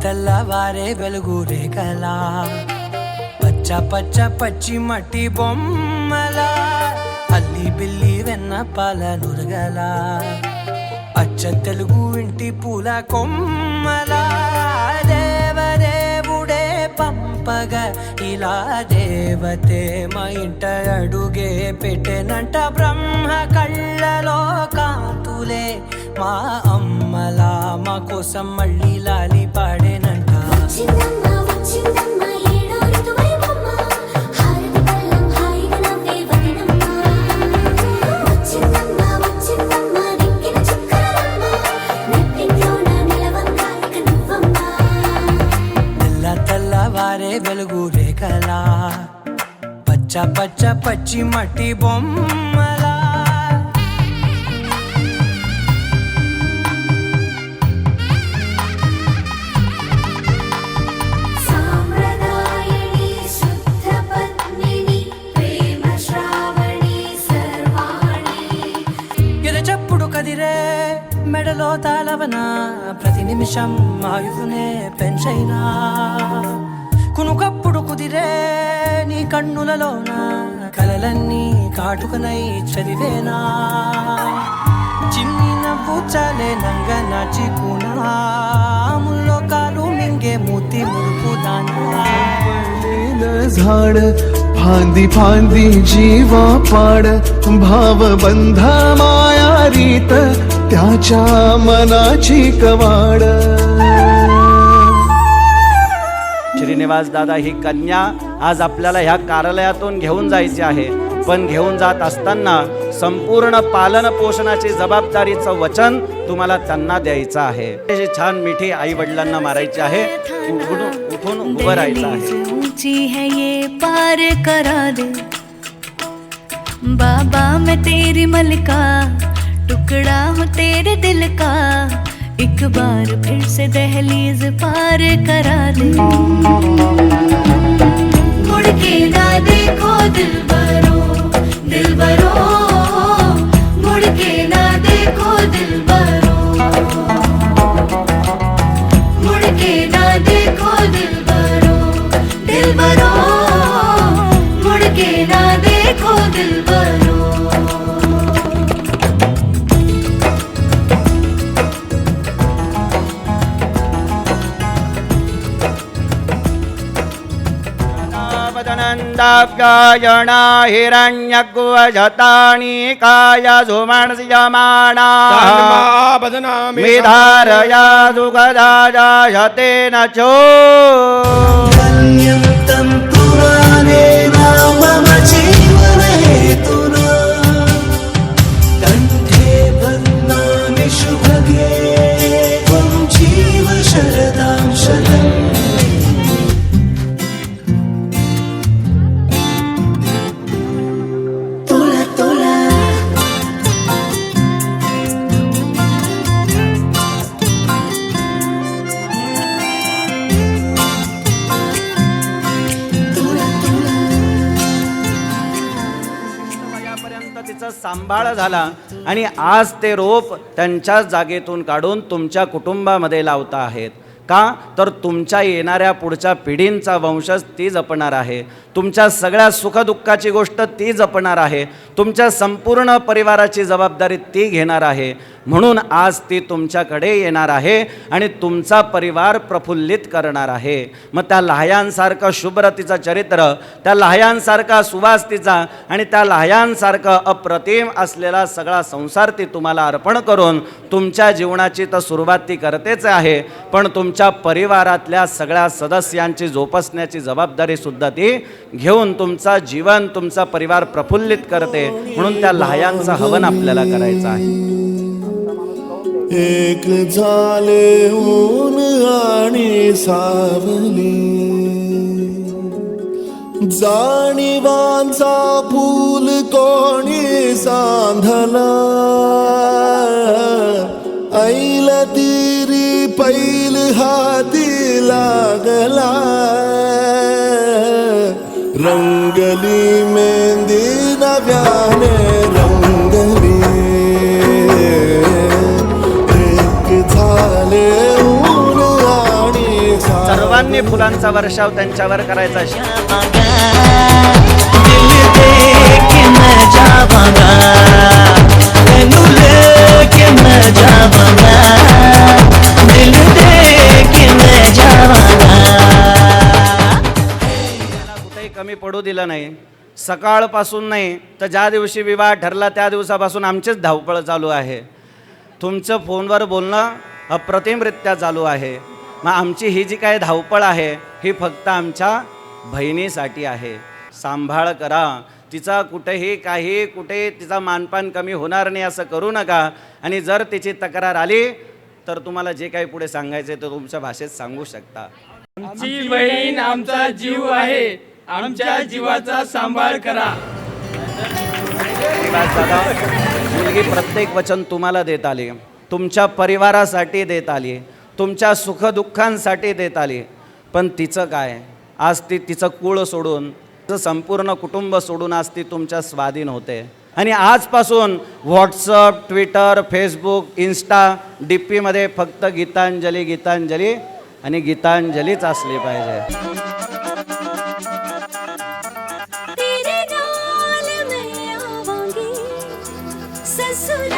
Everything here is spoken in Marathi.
తెల్లవారే వెలుగు రేఖలా పచ్చ పచ్చ పచ్చి మట్టి బొమ్మల అల్లి బిల్లి వెన్న పాల నురగల అచ్చ తెలుగు ఇంటి పూల కొమ్మల దేవదేవుడే పంపగా ఇలా దేవతే మా ఇంట అడుగే పెట్టెనంట బ్రహ్మ కళ్ళలో కాంతులే మా అమ్మలా మా కోసం మళ్ళీ లాలి పాడేనంట తెల్లవారే వెలుగు రేఖలా పచ్చ పచ్చ పచ్చి మట్టి బొమ్మలా మెడలో తాళవన ప్రతి నిమిషం ఆయువునే పెంచైనా కునుకప్పుడు కుదిరే నీ కన్నులలోన కలలన్నీ కాటుకనై చదివేనా చిన్ని నవ్వు చాలే నంగ నాచికునా ముల్లో కాలు మింగే మూతి మురుపు దానా झाड फांदी फांदी जीवा पाड भावबंध माया रीत त्याच्या मनाची कवाड. श्रीनिवास दादा ही कन्या आज आपल्याला ह्या कार्यालयातून घेऊन जायची आहे, पण घेऊन जात असताना संपूर्ण पालन पोषणाची जबाबदारीचं वचन तुम्हाला त्यांना द्यायचं आहे. अशी छान मिठी आई वडिलांना मारायची आहे, उठून उभं राहायचं आहे. ऊंची है ये पार करा दे बाबा मैं तेरी मलका टुकड़ा हूँ तेरे दिल का एक बार फिर से दहलीज पार करा दे मुड़ के ना देखो दिलबरो दिलबरो मुड़ के ना देखो दिलबरो मुड़ के ना देखो दिलबरो दिलबरो मुड़ के ना देखो दिलबरो. नंदाभ्यायणा हिरण्यग्वजतानि काय सुमनस्यमाना विधारया सुखदाजायते न चो सांभाळ झाला आणि आज ते रोप त्यांच्या जागेतून काढून तुमच्या कुटुंबामध्ये लावता आहेत. का तर तुमच्या येणाऱ्या पुढच्या पिढींचा वंशज ती जपणार आहे, तुमच्या सगळ्या सुखदुःखाची गोष्ट ती जपणार आहे, तुमच्या संपूर्ण परिवाराची जबाबदारी ती घेणार आहे. म्हणून आज ती तुमच्याकडे येणार आहे आणि तुमचा परिवार प्रफुल्लित करणार आहे. मग त्या लहायांसारखं शुभ्र तिचं चरित्र, त्या लहायांसारखा सुवास तिचा आणि त्या लहायांसारखं अप्रतिम असलेला सगळा संसार ती तुम्हाला अर्पण करून तुमच्या जीवनाची तर सुरुवात ती करतेच आहे, पण तुमच्या परिवारातल्या सगळ्या सदस्यांची जोपासण्याची जबाबदारी सुद्धा ती घेऊन तुमचा जीवन तुमचा परिवार प्रफुल्लित करते. म्हणून त्या लहायांचं हवन आपल्याला करायचं आहे. एक झाले ऊन आणि सावली जाणीवांचा फूल कोणी सांधला ऐल तिरी पैल हाती लागला रंगली मेहंदी नव्याने रंगली झाले ऊन आणि सर्वांनी फुलांचा वर्षाव त्यांच्यावर करायचा. दिल दे के मैं जावांगा, तेनू लेके मैं जावांगा, दिल दे के मैं जावांगा. कुठेही कमी पडू दिलं नाही. सकाळपासून नाही तर ज्या दिवशी विवाह ठरला त्या दिवसापासून आमचीच धावपळ चालू आहे. तुमचं फोनवर बोलणं अप्रतिमरित्या चालू आहे. मग आमची ही जी काय धावपळ आहे ही फक्त आमच्या बहिणीसाठी आहे. सांभाळ करा तिचा. कुठेही काही कुठे तिचा मानपान कमी होणार नाही असं करू नका. आणि जर तिची तक्रार आली तर तुम्हाला जे काही पुढे सांगायचं ते तुमच्या भाषेत सांगू शकता. आमची बहीण आमचा जीव आहे, आमच्या जीवाचा सांभाळ करा. दादा, मुलगी प्रत्येक वचन तुम्हाला देत आली, तुमच्या परिवारासाठी देत आली, तुमच्या सुखदुःखांसाठी देत आली. पण तिचं काय? आज ती तिचं कुळ सोडून, तिचं संपूर्ण कुटुंब सोडून आज ती तुमच्या स्वाधीन होते. आणि आजपासून व्हॉट्सअप, ट्विटर, फेसबुक, इन्स्टा, DP-मध्ये फक्त गीतांजली गीतांजली आणि गीतांजलीच असली पाहिजे. तेरे नाल मैं आवांगी ससुर